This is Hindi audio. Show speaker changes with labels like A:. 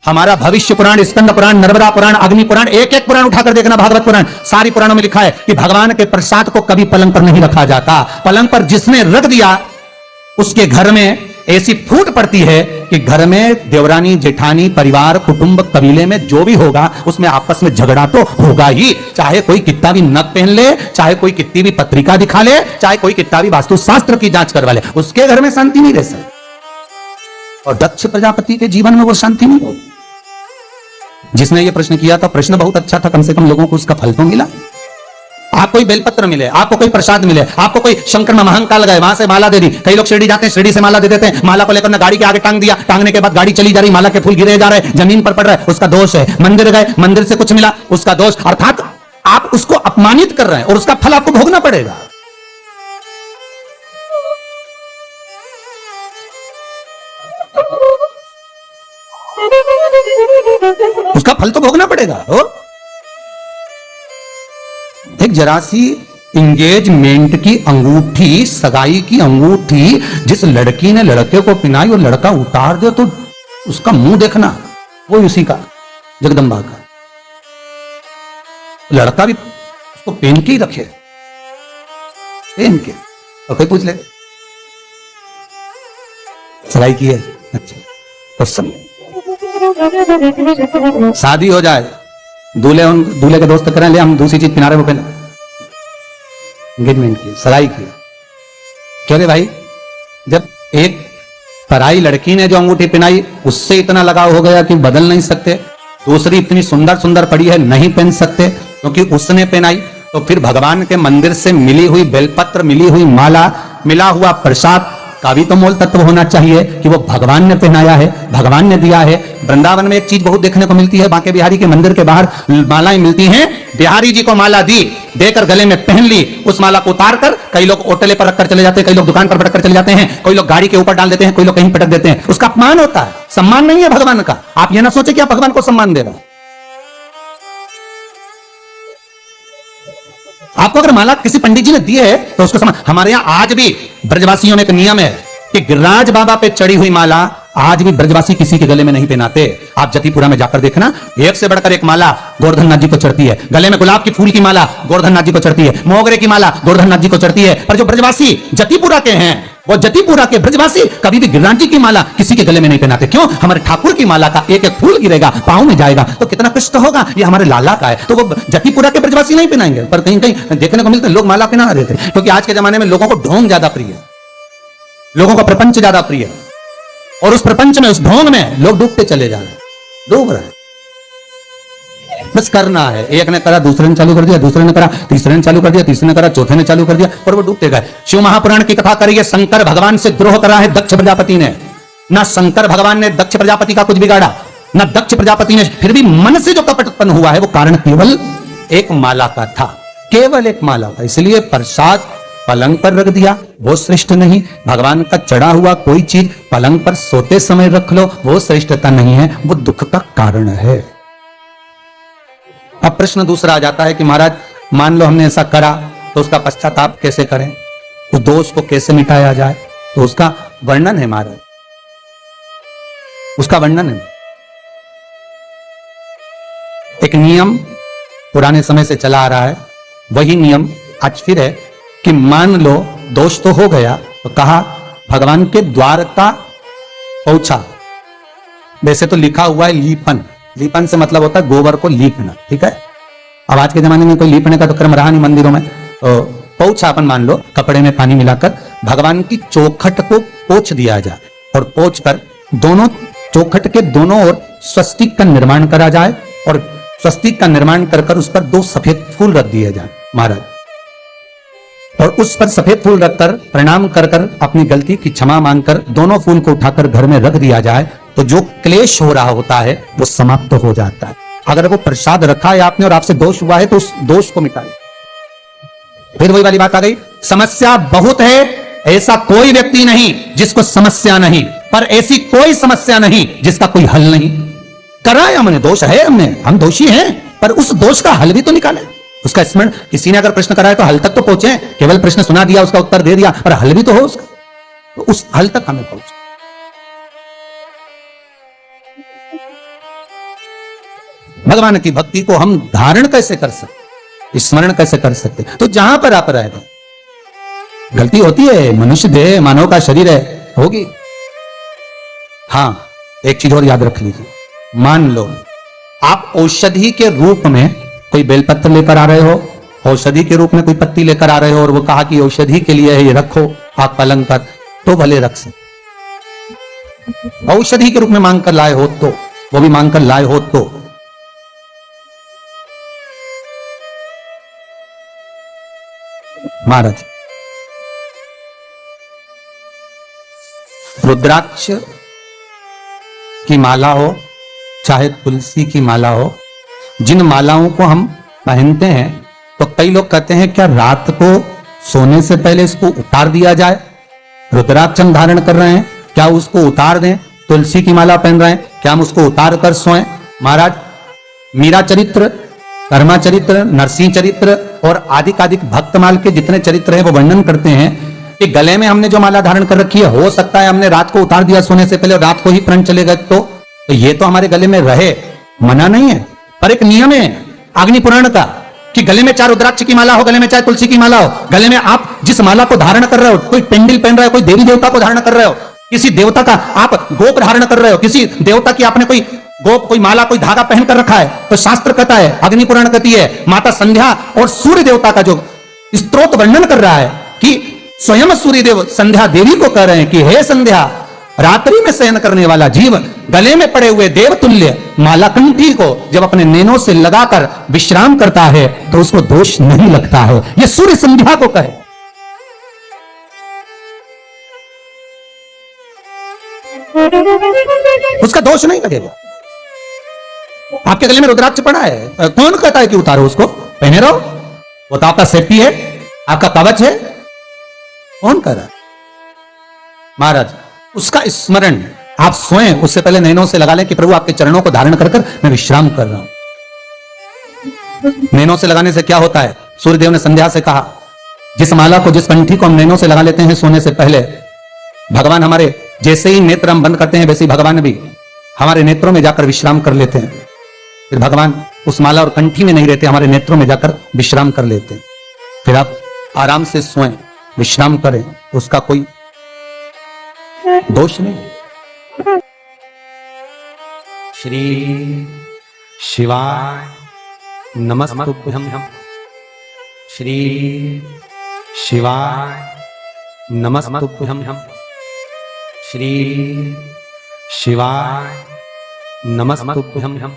A: हमारा भविष्य पुराण, स्कंद पुराण, नर्मदा पुराण, अग्नि पुराण, एक एक पुराण उठाकर देखना, भागवत पुराण, सारी पुराणों में लिखा है कि भगवान के प्रसाद को कभी पलंग पर नहीं रखा जाता। पलंग पर जिसने रख दिया उसके घर में ऐसी फूट पड़ती है कि घर में देवरानी, जेठानी, परिवार, कुटुंब, कबीले में जो भी होगा उसमें आपस में झगड़ा तो होगा ही। चाहे कोई कितना भी नग पहन ले, चाहे कोई कितनी भी पत्रिका दिखा ले, चाहे कोई कितना भी वास्तुशास्त्र की जांच करवा ले, उसके घर में शांति नहीं रह सकती। और दक्ष प्रजापति के जीवन में वो शांति नहीं होगी। जिसने ये प्रश्न किया था, प्रश्न बहुत अच्छा था, कम से कम लोगों को उसका फल तो मिला। आपको कोई बेलपत्र मिले, आपको कोई प्रसाद मिले, आपको कोई शंकर में महंका लगाए, वहां से माला दे दी। कई लोग शिरडी जाते हैं, शिरडी से माला दे देते हैं, माला को लेकर गाड़ी के आगे टांग दिया, टांगने के बाद गाड़ी चली जा रही, माला के फूल गिरे जा रहे, जमीन पर पड़ रहा है, उसका दोष है। मंदिर गए, मंदिर से कुछ मिला, उसका दोष, अर्थात आप उसको अपमानित कर रहे हैं और उसका फल आपको भोगना पड़ेगा। उसका फल तो भोगना पड़ेगा। एक जरा सी इंगेजमेंट की अंगूठी, सगाई की अंगूठी जिस लड़की ने लड़के को पहनाई और लड़का उतार दे तो उसका मुंह देखना, वो उसी का, जगदम्बा का। लड़का भी उसको पहन के ही रखे, पहन के। और कोई पूछ ले सगाई की है, अच्छा तो समय शादी हो जाए, दूल्हे के दोस्त करें, ले हम दूसरी चीज पिना रहे, वो पहले एंगेजमेंट की, सगाई की। कह रहे भाई, जब एक पराई लड़की ने जो अंगूठी पहनाई उससे इतना लगाव हो गया कि बदल नहीं सकते, दूसरी इतनी सुंदर सुंदर पड़ी है, नहीं पहन सकते क्योंकि उसने पहनाई, तो फिर भगवान के मंदिर से मिली हुई बेलपत्र, मिली हुई माला, मिला हुआ प्रसाद का भी तो मोल तत्व होना चाहिए कि वो भगवान ने पहनाया है, भगवान ने दिया है। वृंदावन में एक चीज बहुत देखने को मिलती है, बांके बिहारी के मंदिर के बाहर मालाएं मिलती हैं। बिहारी जी को माला दी, देकर गले में पहन ली, उस माला को उतार कर कई लोग ओटले पर रखकर चले जाते हैं, कई लोग दुकान पर पटक कर चले जाते हैं, कोई लोग गाड़ी के ऊपर डाल देते हैं, कोई लोग कहीं पटक देते हैं। उसका अपमान होता है, सम्मान नहीं है भगवान का। आप ये ना सोचे कि आप भगवान को सम्मान दे रहे हैं। आपको अगर माला किसी पंडित जी ने दी है तो उसको सम्मान। हमारे यहां आज भी ब्रजवासियों में एक नियम है कि गिरिराज बाबा पे चढ़ी हुई माला आज भी ब्रजवासी किसी के गले में नहीं पहनाते। आप जतिपुरा में जाकर देखना, एक से बढ़कर एक माला गोवर्धन नाथ जी को चढ़ती है। गले में गुलाब की फूल की माला गोवर्धन नाथ जी को चढ़ती है, मोगरे की माला गोवर्धन नाथ जी को चढ़ती है। पर जो ब्रजवासी जतिपुरा के हैं, वो जतिपुरा के ब्रजवासी कभी भी गिरिराज जी की माला किसी के गले में नहीं पहनाते। क्यों? हमारे ठाकुर की माला का एक एक फूल गिरेगा, पांव में जाएगा तो कितना कष्ट होगा। ये हमारे लाला का है, तो वो जतिपुरा के ब्रजवासी नहीं पहनाएंगे। पर कहीं कहीं देखने को मिलते हैं लोग माला पहना रहे थे, क्योंकि आज के जमाने में लोगों को ढोंग ज्यादा प्रिय है, लोगों को प्रपंच ज्यादा प्रिय है, और उस प्रपंच में, उस ढोंग में लोग डूबते चले जा रहे हैं, डूब रहे हैं। बस करना है, एक ने करा, दूसरे ने चालू कर दिया, दूसरे ने करा, तीसरे ने चालू कर दिया, तीसरे ने करा, चौथे ने चालू कर दिया, और वो डूबते गए। शिव महापुराण की कथा करिए, शंकर भगवान से द्रोह करा है दक्ष प्रजापति ने। ना शंकर भगवान ने दक्ष प्रजापति का कुछ बिगाड़ा, ना दक्ष प्रजापति ने, फिर भी मन से जो कपट उत्पन्न हुआ है वो कारण केवल एक माला का था, केवल एक माला का। इसलिए प्रसाद पलंग पर रख दिया, वो श्रेष्ठ नहीं। भगवान का चढ़ा हुआ कोई चीज पलंग पर सोते समय रख लो, वो श्रेष्ठता नहीं है, वो दुख का कारण है। अब प्रश्न दूसरा आ जाता है कि महाराज मान लो हमने ऐसा करा तो उसका पश्चाताप कैसे करें, उस दोष को कैसे मिटाया जाए? तो उसका वर्णन है महाराज, उसका वर्णन है। एक नियम पुराने समय से चला आ रहा है, वही नियम आज फिर है कि मान लो दोष तो हो गया, तो कहा भगवान के द्वार का पहुंचा। वैसे तो लिखा हुआ है लीपन, लीपन से मतलब होता है गोबर को लीपना, ठीक है। अब आज के जमाने में कोई लीपने का तो क्रम रहा नहीं मंदिरों में, तो पहुंचा अपन मान लो कपड़े में पानी मिलाकर भगवान की चौखट को पोंछ दिया जाए, और पोंछ कर दोनों चौखट के दोनों ओर स्वस्तिक का निर्माण करा जाए, और स्वस्तिक का निर्माण कर उस पर 2 सफेद फूल रख दिए जाए महाराज, और उस पर सफेद फूल रखकर प्रणाम कर अपनी गलती की क्षमा मांगकर दोनों फूल को उठाकर घर में रख दिया जाए, तो जो क्लेश हो रहा होता है वो समाप्त हो जाता है। अगर वो प्रसाद रखा है आपने और आपसे दोष हुआ है तो उस दोष को मिटाए। फिर वही वाली बात आ गई, समस्या बहुत है, ऐसा कोई व्यक्ति नहीं जिसको समस्या नहीं, पर ऐसी कोई समस्या नहीं जिसका कोई हल नहीं। करा है हमने, दोष है हमने, हम दोषी हैं, पर उस दोष का हल भी तो निकाले, उसका स्मरण। किसी ने अगर प्रश्न कराया तो हल तक तो पहुंचे, केवल प्रश्न सुना दिया, उसका उत्तर दे दिया, पर हल भी तो हो उसका, तो उस हल तक हमें पहुंचे। भगवान की भक्ति को हम धारण कैसे कर सकते, स्मरण कैसे कर सकते? तो जहां पर आप रह गए, गलती होती है, मनुष्य देह मानव का शरीर है, होगी। हां, एक चीज और याद रख लीजिए, मान लो आप औषधि के रूप में कोई बेलपत्र लेकर आ रहे हो, औषधि के रूप में कोई पत्ती लेकर आ रहे हो, और वो कहा कि औषधि के लिए ये रखो आप पलंग पर, तो भले रख सकते। औषधि के रूप में मांग कर लाए हो तो, वो भी मांग कर लाए हो तो। महाराज, रुद्राक्ष की माला हो चाहे तुलसी की माला हो, जिन मालाओं को हम पहनते हैं, तो कई लोग कहते हैं क्या रात को सोने से पहले इसको उतार दिया जाए? रुद्राक्ष हम धारण कर रहे हैं, क्या उसको उतार दें? तुलसी की माला पहन रहे हैं, क्या हम उसको उतार कर सोएं? महाराज, मीरा चरित्र, कर्मा चरित्र, नरसिंह चरित्र और आदिकाधिक भक्तमाल के जितने चरित्र हैं वो वर्णन करते हैं कि गले में हमने जो माला धारण कर रखी है, हो सकता है हमने रात को उतार दिया सोने से पहले और रात को ही प्राण चले गए, तो ये तो हमारे गले में रहे, मना नहीं है, पर एक नियम है अग्नि पुराण का कि गले में चाहे रुद्राक्ष की माला हो, गले में चाहे तुलसी की माला हो, गले में आप जिस माला को धारण कर रहे हो, कोई पेंडिल पहन रहे हो, कोई देवी देवता को धारण कर रहे हो, किसी देवता का आप गोप धारण कर रहे हो, किसी देवता की आपने कोई गोप, कोई माला, कोई धागा पहन कर रखा है, तो शास्त्र कहता है, अग्नि पुराण कहती है, माता संध्या और सूर्य देवता का जो स्तोत्र वर्णन कर रहा है कि स्वयं सूर्य देव संध्या देवी को कह रहे हैं कि हे संध्या, रात्रि में शयन करने वाला जीव गले में पड़े हुए देवतुल्य मालाकंठी को जब अपने नैनों से लगाकर विश्राम करता है तो उसको दोष नहीं लगता है। यह सूर्य संध्या को कहे। उसका दोष नहीं लगेगा। आपके गले में रुद्राक्ष पड़ा है, कौन कहता है कि उतारो उसको, पहने रहो, वो तो आपका सेफ्टी है, आपका कवच है, कौन कह रहा है? महाराज, उसका स्मरण आप सोएं उससे पहले नैनों से लगा लें कि प्रभु आपके चरणों को धारण कर मैं विश्राम कर रहा हूं। नैनों से लगाने से क्या होता है? सूर्यदेव ने संध्या से कहा, जिस माला को, जिस कंठी को हम नैनों से लगा लेते हैं सोने से पहले, भगवान हमारे जैसे ही नेत्र हम बंद करते हैं वैसे ही भगवान भी हमारे नेत्रों में जाकर विश्राम कर लेते हैं। फिर भगवान उस माला और कंठी में नहीं रहते, हमारे नेत्रों में जाकर विश्राम कर लेते हैं। फिर आप आराम से सोएं, विश्राम करें, उसका कोई दोष नहीं। श्री शिवाय नमस्तुभ्यं, श्री शिवाय नमस्तुभ्यं, श्री शिवाय नमस्तुभ्यं।